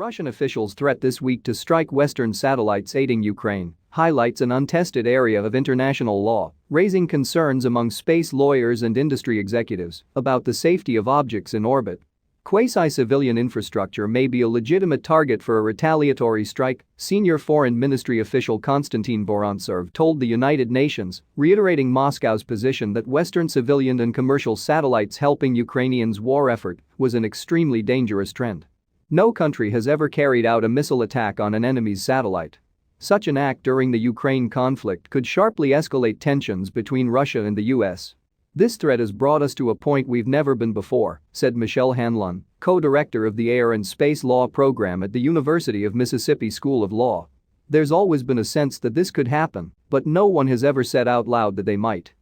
Russian officials' threat this week to strike Western satellites aiding Ukraine highlights an untested area of international law, raising concerns among space lawyers and industry executives about the safety of objects in orbit. Quasi-civilian infrastructure may be a legitimate target for a retaliatory strike, senior foreign ministry official Konstantin Vorontsov told the United Nations, reiterating Moscow's position that Western civilian and commercial satellites helping Ukrainians' war effort was an extremely dangerous trend. No country has ever carried out a missile attack on an enemy's satellite. Such an act during the Ukraine conflict could sharply escalate tensions between Russia and the US. This threat has brought us to a point we've never been before, said Michelle Hanlon, co-director of the Air and Space Law program at the University of Mississippi School of Law. There's always been a sense that this could happen, but no one has ever said out loud that they might.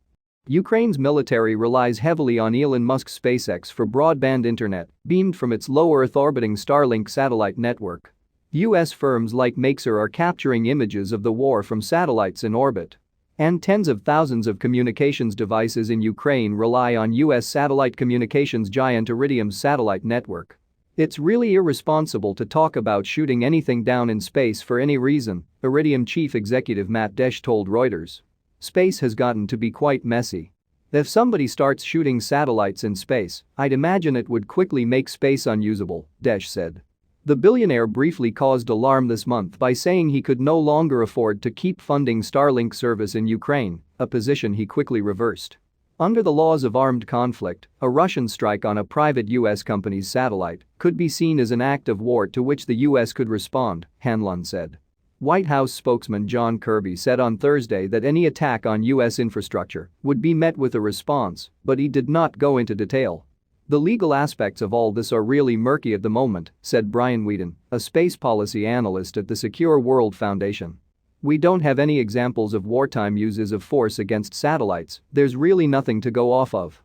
Ukraine's military relies heavily on Elon Musk's SpaceX for broadband internet, beamed from its low Earth orbiting Starlink satellite network. US firms like Maxar are capturing images of the war from satellites in orbit. And tens of thousands of communications devices in Ukraine rely on US satellite communications giant Iridium's satellite network. It's really irresponsible to talk about shooting anything down in space for any reason, Iridium chief executive Matt Desch told Reuters. Space has gotten to be quite messy. If somebody starts shooting satellites in space, I'd imagine it would quickly make space unusable, Desch said. The billionaire briefly caused alarm this month by saying he could no longer afford to keep funding Starlink service in Ukraine, a position he quickly reversed. Under the laws of armed conflict, a Russian strike on a private US company's satellite could be seen as an act of war to which the US could respond, Hanlon said. White House spokesman John Kirby said on Thursday that any attack on US infrastructure would be met with a response, but he did not go into detail. The legal aspects of all this are really murky at the moment, said Brian Whedon, a space policy analyst at the Secure World Foundation. We don't have any examples of wartime uses of force against satellites, there's really nothing to go off of.